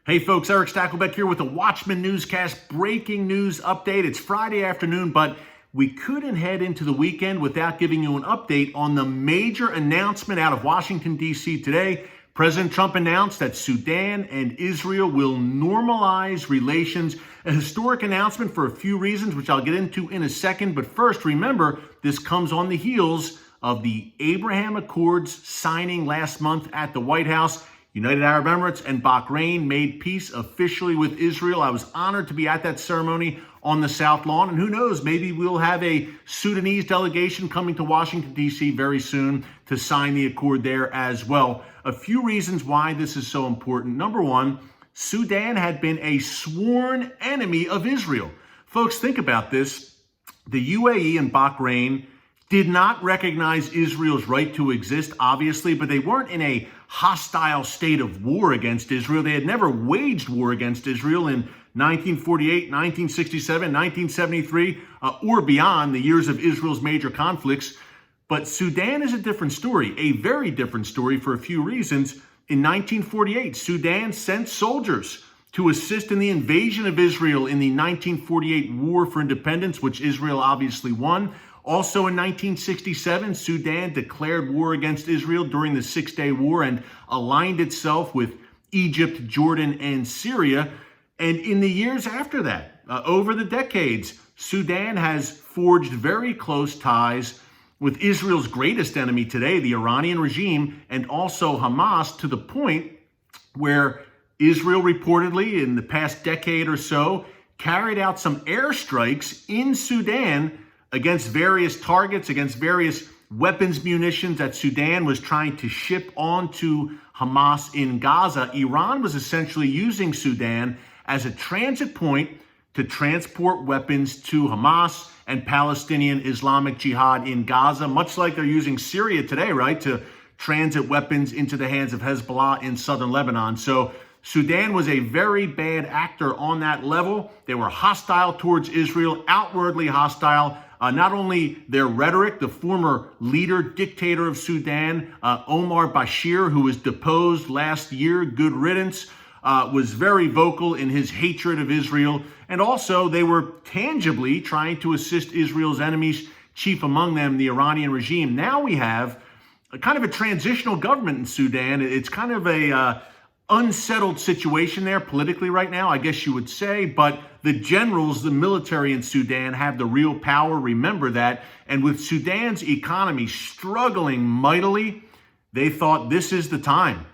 Hey folks, Erick Stakelbeck here with the Watchman Newscast breaking news update. It's Friday afternoon, but we couldn't head into the weekend without giving you an update on the major announcement out of Washington, D.C. today. President Trump announced that Sudan and Israel will normalize relations. A historic announcement for a few reasons, which I'll get into in a second. But first, remember, this comes on the heels of the Abraham Accords signing last month at the White House. United Arab Emirates and Bahrain made peace officially with Israel. I was honored to be at that ceremony on the South Lawn. And who knows, maybe we'll have a Sudanese delegation coming to Washington, D.C. very soon to sign the accord there as well. A few reasons why this is so important. Number one, Sudan had been a sworn enemy of Israel. Folks, think about this. The UAE and Bahrain did not recognize Israel's right to exist, obviously, but they weren't in a hostile state of war against Israel. They had never waged war against Israel in 1948, 1967, 1973, or beyond, the years of Israel's major conflicts. But Sudan is a different story, a very different story for a few reasons. In 1948, Sudan sent soldiers to assist in the invasion of Israel in the 1948 War for Independence, which Israel obviously won. Also in 1967, Sudan declared war against Israel during the Six-Day War and aligned itself with Egypt, Jordan, and Syria. And in the years after that, over the decades, Sudan has forged very close ties with Israel's greatest enemy today, the Iranian regime, and also Hamas, to the point where Israel reportedly in the past decade or so carried out some airstrikes in Sudan against various targets, against various weapons, munitions that Sudan was trying to ship onto Hamas in Gaza. Iran was essentially using Sudan as a transit point to transport weapons to Hamas and Palestinian Islamic Jihad in Gaza, much like they're using Syria today, right, to transit weapons into the hands of Hezbollah in southern Lebanon. So Sudan was a very bad actor on that level. They were hostile towards Israel, outwardly hostile. Not only their rhetoric, the former leader, dictator of Sudan, Omar Bashir, who was deposed last year, good riddance, was very vocal in his hatred of Israel. And also they were tangibly trying to assist Israel's enemies, chief among them, the Iranian regime. Now we have a kind of a transitional government in Sudan. It's kind of a unsettled situation there politically right now, I guess you would say, but the generals, the military in Sudan have the real power. Remember that. And with Sudan's economy struggling mightily, they thought this is the time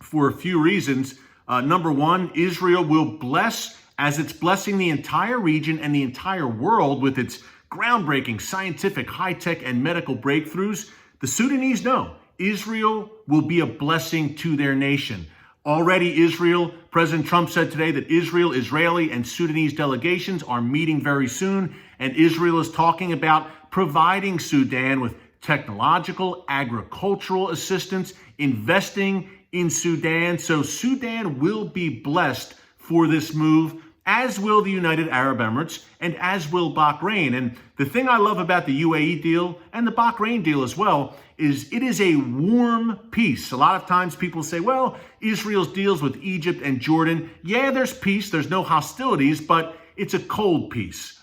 for a few reasons. Number one, Israel will bless, as it's blessing the entire region and the entire world with its groundbreaking scientific, high-tech, and medical breakthroughs. The Sudanese know Israel will be a blessing to their nation. Already Israel, President Trump said today that Israel, Israeli, and Sudanese delegations are meeting very soon, and Israel is talking about providing Sudan with technological, agricultural assistance, investing in Sudan. So Sudan will be blessed for this move, as will the United Arab Emirates and as will Bahrain. And the thing I love about the UAE deal and the Bahrain deal as well is it is a warm peace. A lot of times people say, well, Israel's deals with Egypt and Jordan, yeah, there's peace, there's no hostilities, but it's a cold peace.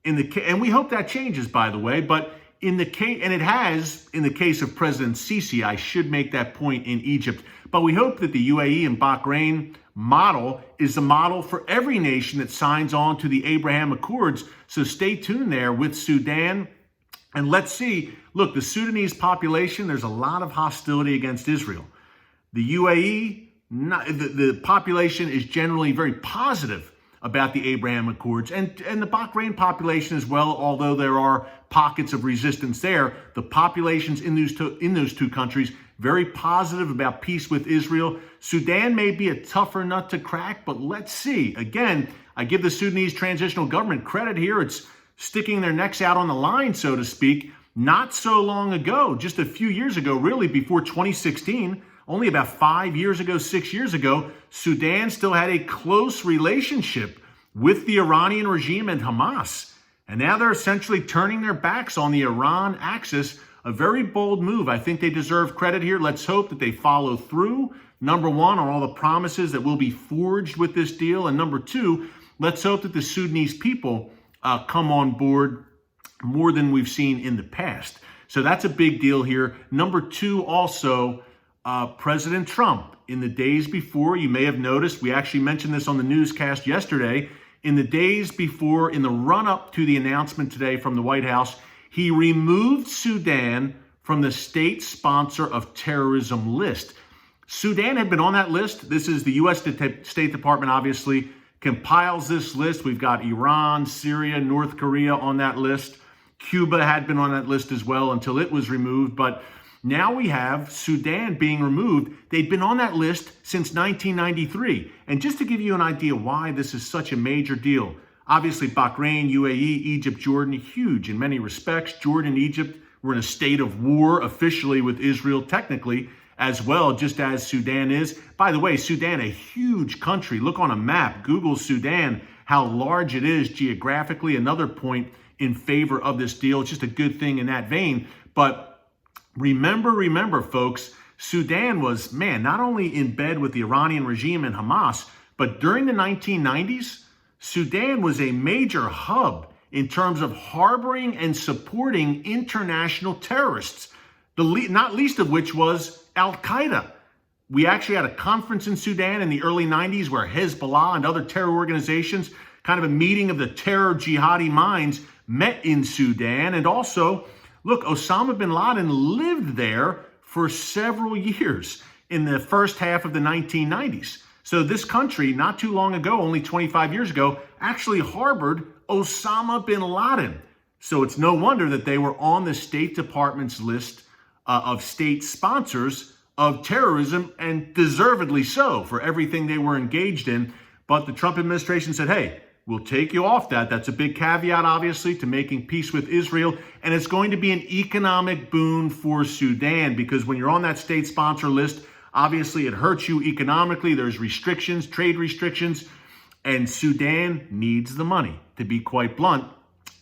And we hope that changes, by the way, but in the case, and it has in the case of President Sisi, I should make that point, in Egypt. But we hope that the UAE and Bahrain model is the model for every nation that signs on to the Abraham Accords. So stay tuned there with Sudan. And let's see, look, the Sudanese population, there's a lot of hostility against Israel. The UAE, the population is generally very positive about the Abraham Accords, and the Bahrain population as well, although there are pockets of resistance there. The populations in those two countries, very positive about peace with Israel. Sudan may be a tougher nut to crack, but let's see. Again, I give the Sudanese transitional government credit here. It's sticking their necks out on the line, so to speak. Not so long ago, just a few years ago, really before 2016, only about 5 years ago, 6 years ago, Sudan still had a close relationship with the Iranian regime and Hamas. And now they're essentially turning their backs on the Iran axis. A very bold move. I think they deserve credit here. Let's hope that they follow through. Number one, are all the promises that will be forged with this deal. And number two, let's hope that the Sudanese people come on board more than we've seen in the past. So that's a big deal here. Number two, also, President Trump, in the days before, you may have noticed, we actually mentioned this on the newscast yesterday, in the days before, in the run-up to the announcement today from the White House, he removed Sudan from the state sponsor of terrorism list. Sudan had been on that list. This is the U.S. State Department, obviously, compiles this list. We've got Iran, Syria, North Korea on that list. Cuba had been on that list as well until it was removed. But now we have Sudan being removed. They'd been on that list since 1993. And just to give you an idea why this is such a major deal, obviously Bahrain, UAE, Egypt, Jordan, huge in many respects. Jordan, Egypt were in a state of war officially with Israel, technically, as well, just as Sudan is. By the way, Sudan, a huge country. Look on a map, Google Sudan, how large it is geographically. Another point in favor of this deal. It's just a good thing in that vein. But remember, folks, Sudan was, not only in bed with the Iranian regime and Hamas, but during the 1990s, Sudan was a major hub in terms of harboring and supporting international terrorists, not least of which was Al-Qaeda. We actually had a conference in Sudan in the early 90s where Hezbollah and other terror organizations, kind of a meeting of the terror jihadi minds, met in Sudan. And also, look, Osama bin Laden lived there for several years in the first half of the 1990s. So this country, not too long ago, only 25 years ago, actually harbored Osama bin Laden. So it's no wonder that they were on the State Department's list of state sponsors of terrorism, and deservedly so for everything they were engaged in. But the Trump administration said, hey, we'll take you off that. That's a big caveat, obviously, to making peace with Israel. And it's going to be an economic boon for Sudan, because when you're on that state sponsor list, obviously it hurts you economically. There's restrictions, trade restrictions, and Sudan needs the money, to be quite blunt.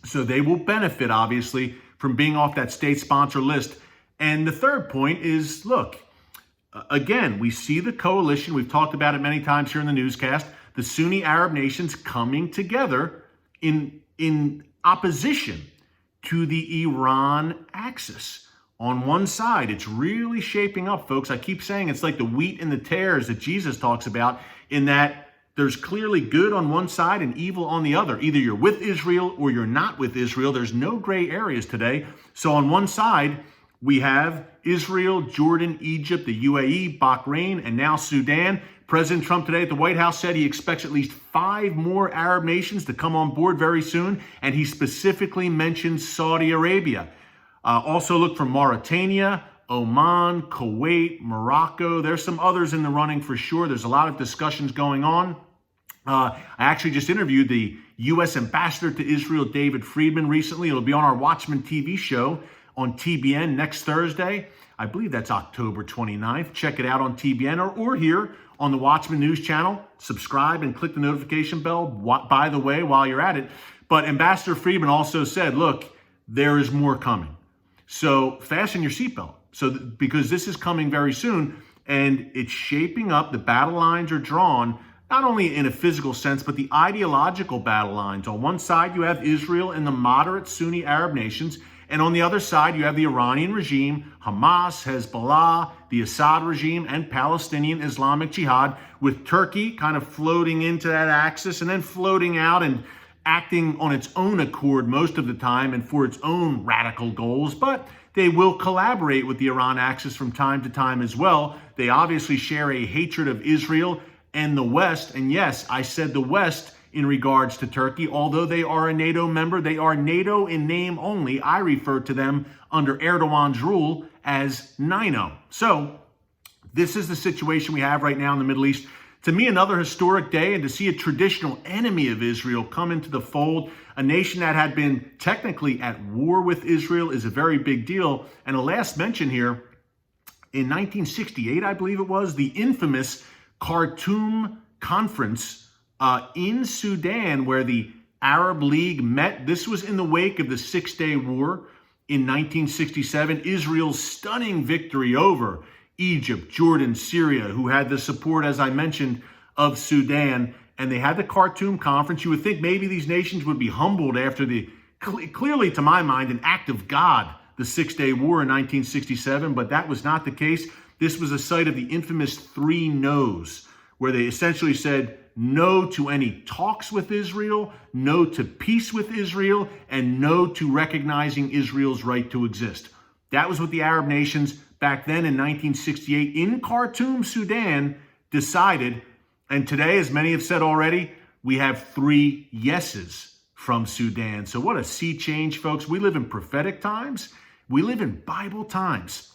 So they will benefit, obviously, from being off that state sponsor list. And the third point is, look, again, we see the coalition. We've talked about it many times here in the newscast. The Sunni Arab nations coming together in opposition to the Iran axis. On one side, it's really shaping up, folks. I keep saying it's like the wheat and the tares that Jesus talks about, in that there's clearly good on one side and evil on the other. Either you're with Israel or you're not with Israel. There's no gray areas today. So on one side, we have Israel, Jordan, Egypt, the UAE, Bahrain, and now Sudan. President Trump today at the White House said he expects at least 5 more Arab nations to come on board very soon, and he specifically mentioned Saudi Arabia. Also look for Mauritania, Oman, Kuwait, Morocco. There's some others in the running for sure. There's a lot of discussions going on. I actually just interviewed the U.S. Ambassador to Israel, David Friedman, recently. It'll be on our Watchman TV show on TBN next Thursday. I believe that's October 29th. Check it out on TBN or here on the Watchman News channel. Subscribe and click the notification bell, by the way, while you're at it. But Ambassador Friedman also said, look, there is more coming. So fasten your seatbelt. Because this is coming very soon, and it's shaping up. The battle lines are drawn, not only in a physical sense, but the ideological battle lines. On one side, you have Israel and the moderate Sunni Arab nations. And on the other side, you have the Iranian regime, Hamas, Hezbollah, the Assad regime, and Palestinian Islamic Jihad, with Turkey kind of floating into that axis and then floating out and acting on its own accord most of the time and for its own radical goals. But they will collaborate with the Iran axis from time to time as well. They obviously share a hatred of Israel and the West. And yes, I said the West in regards to Turkey. Although they are a NATO member, they are NATO in name only. I refer to them under Erdogan's rule as NINO. So this is the situation we have right now in the Middle East. To me, another historic day, and to see a traditional enemy of Israel come into the fold, a nation that had been technically at war with Israel, is a very big deal. And a last mention here, in 1968, I believe it was, the infamous Khartoum Conference in Sudan, where the Arab League met. This was in the wake of the Six-Day War in 1967. Israel's stunning victory over Egypt, Jordan, Syria, who had the support, as I mentioned, of Sudan. And they had the Khartoum conference. You would think maybe these nations would be humbled after the, clearly to my mind, an act of God, the Six-Day War in 1967, but that was not the case. This was a site of the infamous 3 no's, where they essentially said no to any talks with Israel, no to peace with Israel, and no to recognizing Israel's right to exist. That was what the Arab nations back then in 1968 in Khartoum, Sudan, decided. And today, as many have said already, we have 3 yeses from Sudan. So what a sea change, folks. We live in prophetic times. We live in Bible times.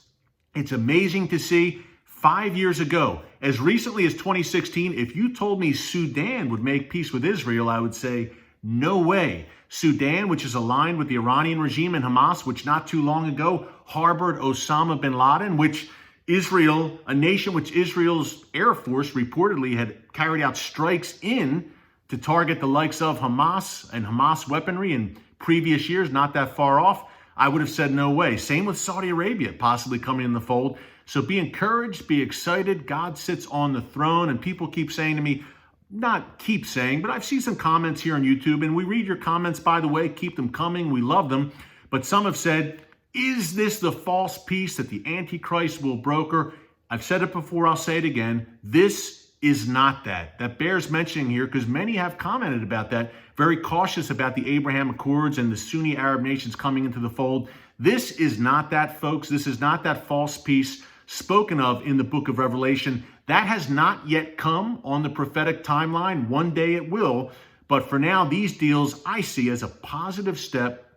It's amazing to see. 5 years ago, as recently as 2016, if you told me Sudan would make peace with Israel, I would say, no way. Sudan, which is aligned with the Iranian regime and Hamas, which not too long ago harbored Osama bin Laden, which Israel, a nation which Israel's Air Force reportedly had carried out strikes in to target the likes of Hamas and Hamas weaponry in previous years, not that far off, I would have said no way. Same with Saudi Arabia possibly coming in the fold. So be encouraged, be excited. God sits on the throne, and people keep saying to me, not keep saying, but I've seen some comments here on YouTube, and we read your comments, by the way. Keep them coming. We love them. But some have said, is this the false peace that the Antichrist will broker? I've said it before. I'll say it again. This is not that. That bears mentioning here because many have commented about that, very cautious about the Abraham Accords and the Sunni Arab nations coming into the fold. This is not that, folks. This is not that false peace spoken of in the book of Revelation. That has not yet come on the prophetic timeline. One day it will. But for now, these deals I see as a positive step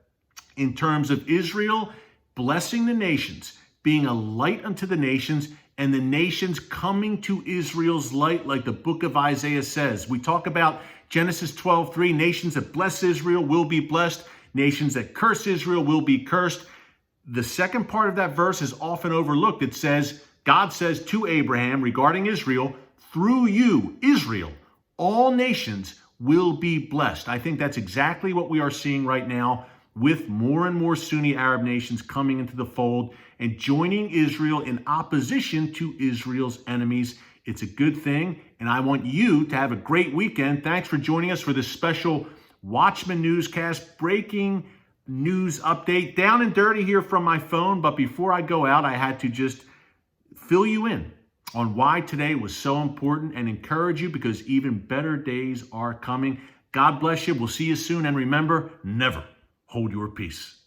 in terms of Israel blessing the nations, being a light unto the nations, and the nations coming to Israel's light, like the book of Isaiah says. We talk about Genesis 12:3, nations that bless Israel will be blessed. Nations that curse Israel will be cursed. The second part of that verse is often overlooked. It says, God says to Abraham regarding Israel, through you, Israel, all nations will be blessed. I think that's exactly what we are seeing right now with more and more Sunni Arab nations coming into the fold and joining Israel in opposition to Israel's enemies. It's a good thing, and I want you to have a great weekend. Thanks for joining us for this special Watchman Newscast breaking news update. Down and dirty here from my phone, but before I go out, I had to just fill you in on why today was so important and encourage you because even better days are coming. God bless you. We'll see you soon. And remember, never hold your peace.